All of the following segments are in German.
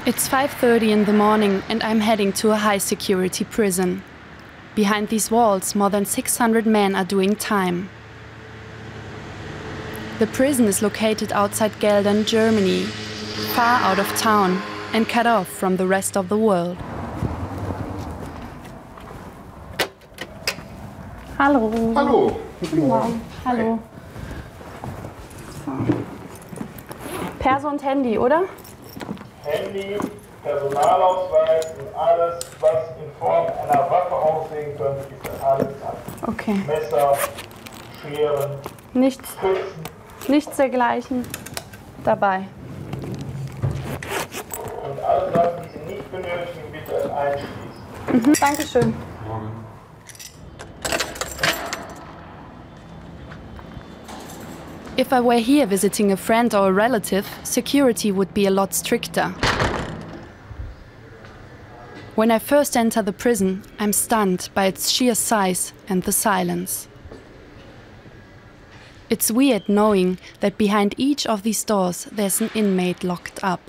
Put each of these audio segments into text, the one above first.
It's 5:30 in the morning and I'm heading to a high-security prison. Behind these walls, more than 600 men are doing time. The prison is located outside Geldern, Germany, far out of town and cut off from the rest of the world. Hallo. Hallo. Guten Morgen. Hallo. So. Perso und Handy, oder? Handy, Personalausweis und alles, was in Form einer Waffe aussehen könnte, ist dann alles ab. Okay. Messer, Scheren, Nichts dergleichen dabei. Und alle Sachen, die Sie nicht benötigen, bitte einschließen. Dankeschön. If I were here visiting a friend or a relative, security would be a lot stricter. When I first enter the prison, I'm stunned by its sheer size and the silence. It's weird knowing that behind each of these doors there's an inmate locked up.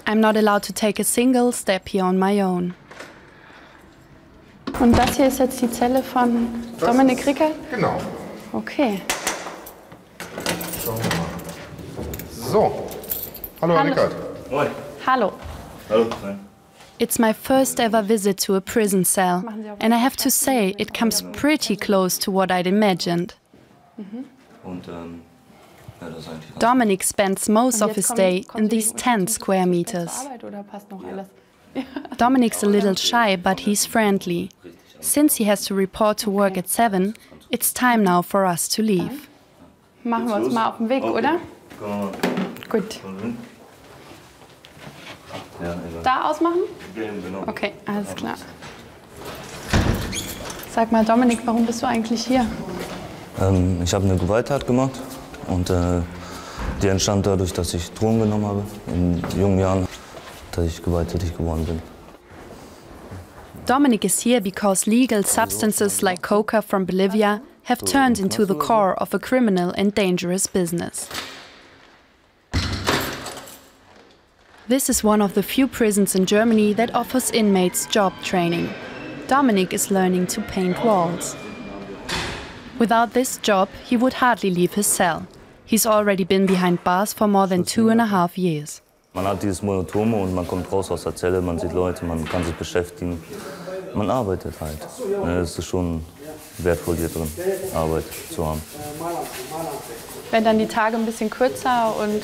I'm not allowed to take a single step here on my own. Und das hier ist jetzt die Zelle von Dominik Ricker? Genau. Okay. Schauen wir mal. So. Hallo, Herr Rickert. Moin. Hallo. Hallo. It's my first ever visit to a prison cell, and I have to say it comes pretty close to what I'd imagined. Und, ja, das ist eigentlich Dominik spends most of his day in these 10 square meters. Dominik's a little shy, but he's friendly. Since he has to report to work at 7, it's time now for us to leave. Machen wir uns mal auf den Weg, oder? Gut. Ja, Da ausmachen? genau. Okay, alles klar. Sag mal, Dominik, warum bist du eigentlich hier? Ich habe eine Gewalttat gemacht und die entstand dadurch, dass ich Drogen genommen habe in jungen Jahren, dass ich gewalttätig geworden bin. Dominik is here because legal substances like coca from Bolivia have turned into the core of a criminal and dangerous business. This is one of the few prisons in Germany that offers inmates job training. Dominik is learning to paint walls. Without this job, he would hardly leave his cell. He's already been behind bars for more than 2.5 years. Man hat dieses Monotone und man kommt raus aus der Zelle, man sieht Leute, man kann sich beschäftigen. Man arbeitet halt. Es ist schon wertvoll hier drin, Arbeit zu haben. Wenn dann die Tage ein bisschen kürzer und...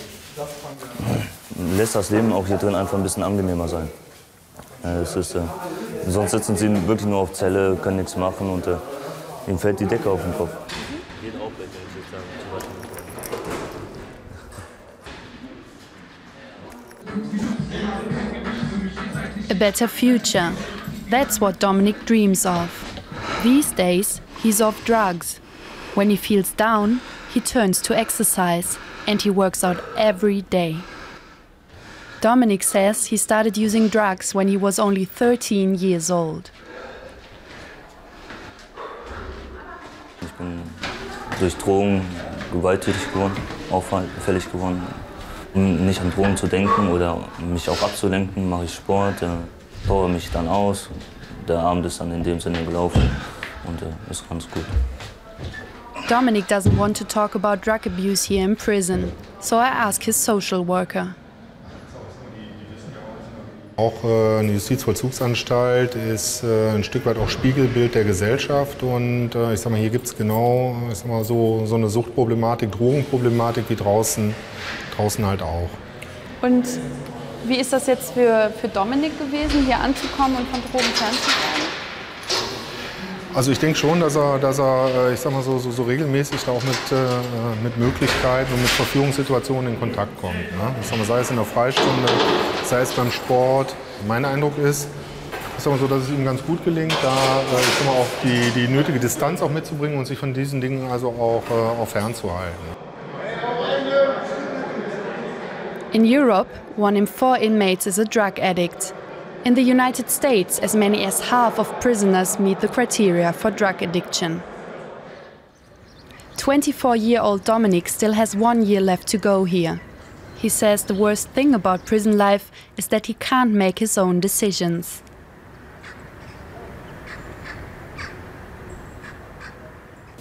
Lässt das Leben auch hier drin einfach ein bisschen angenehmer sein. Es ist, sonst sitzen sie wirklich nur auf Zelle, können nichts machen und ihnen fällt die Decke auf den Kopf. A better future. That's what Dominik dreams of. These days, he's off drugs. When he feels down, he turns to exercise and he works out every day. Dominik says he started using drugs when he was only 13 years old. Ich bin durch Drogen gewalttätig geworden, auffällig geworden. Um nicht an Drogen zu denken oder mich auch abzulenken, mache ich Sport, baue mich dann aus. Der Abend ist dann in dem Sinne gelaufen und ist ganz gut. Dominik doesn't want to talk about drug abuse here in prison, so I ask his social worker. Auch eine Justizvollzugsanstalt ist ein Stück weit auch Spiegelbild der Gesellschaft. Und ich sag mal, hier gibt es genau so eine Suchtproblematik, Drogenproblematik wie draußen halt auch. Und wie ist das jetzt für Dominik gewesen, hier anzukommen und von Drogen fernzubleiben? Also ich denke schon, dass er ich sag mal so regelmäßig da auch mit Möglichkeiten und mit Verfügungssituationen in Kontakt kommt. Ne? Ich sag mal, sei es in der Freistunde, sei es beim Sport. Mein Eindruck ist, ich sag mal so, dass es ihm ganz gut gelingt, da ich sag mal, auch die nötige Distanz auch mitzubringen und sich von diesen Dingen also auch fernzuhalten. In Europe, 1 in 4 inmates is a drug addict. In the United States, as many as half of prisoners meet the criteria for drug addiction. 24-year-old Dominik still has 1 year left to go here. He says the worst thing about prison life is that he can't make his own decisions.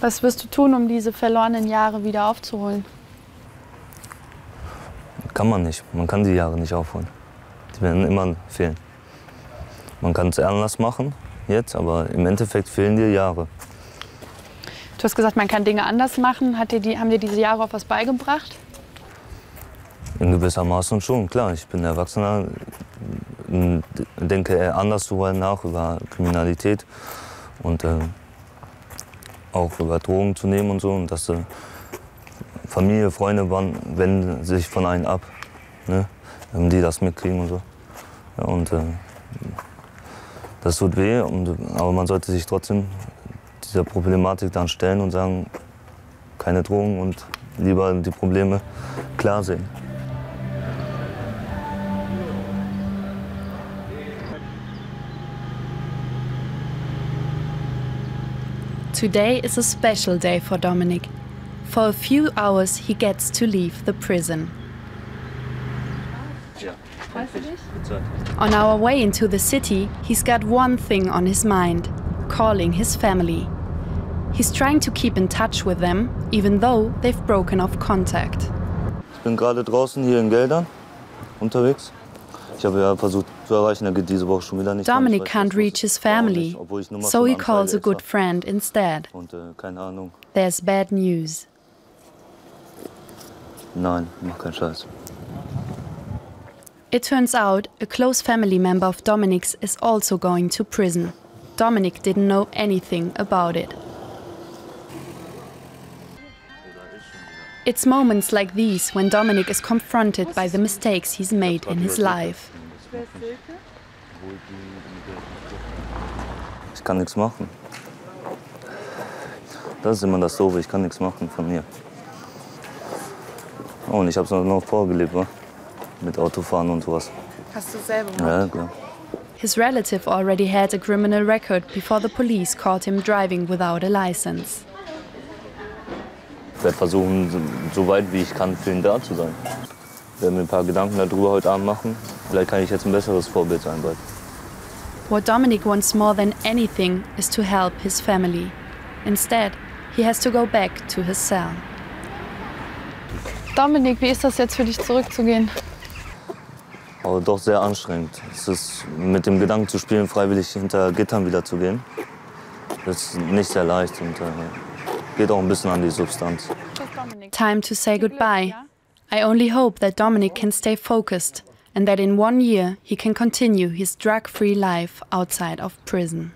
Was wirst du tun, um diese verlorenen Jahre wieder aufzuholen? Kann man nicht. Man kann die Jahre nicht aufholen. Die werden immer fehlen. Man kann es anders machen jetzt, aber im Endeffekt fehlen dir Jahre. Du hast gesagt, man kann Dinge anders machen. Haben dir diese Jahre auch was beigebracht? In gewissermaßen schon, klar. Ich bin Erwachsener, denke eher anders darüber nach, über Kriminalität und auch über Drogen zu nehmen und so. Und dass Familie, Freunde wenden sich von einem ab, ne? Die das mitkriegen und so. Ja, und das tut weh, aber man sollte sich trotzdem dieser Problematik dann stellen und sagen, keine Drogen und lieber die Probleme klar sehen. Today is a special day for Dominik. For a few hours he gets to leave the prison. On our way into the city, he's got one thing on his mind: calling his family. He's trying to keep in touch with them, even though they've broken off contact. Ich bin gerade draußen hier in Geldern unterwegs. Ich habe ja versucht zu erreichen, da geht diese Woche schon wieder nicht. Dominik can't reach his family, so he calls a good friend instead. Und keine Ahnung. There's bad news. Nein, mach keinen Scheiß. It turns out a close family member of Dominik's is also going to prison. Dominik didn't know anything about it. It's moments like these when Dominik is confronted by the mistakes he's made in his life. Ich kann nichts machen. Das ist immer das Doofe, ich kann nichts machen von mir. Oh, und ich habe es noch vorgelebt, wa? Mit Autofahren und sowas. Hast du selber gemacht? Ja, klar. His relative already had a criminal record before the police caught him driving without a license. Ich werde versuchen, so weit wie ich kann, für ihn da zu sein. Ich werde mir ein paar Gedanken darüber heute Abend machen. Vielleicht kann ich jetzt ein besseres Vorbild sein bald. What Dominik wants more than anything is to help his family. Instead, he has to go back to his cell. Dominik, wie ist das jetzt für dich, zurückzugehen? Aber doch sehr anstrengend. Es ist mit dem Gedanken zu spielen, freiwillig hinter Gittern wieder zu gehen. Das ist nicht sehr leicht und geht auch ein bisschen an die Substanz. Time to say goodbye. I only hope that Dominik can stay focused and that in 1 year he can continue his drug-free life outside of prison.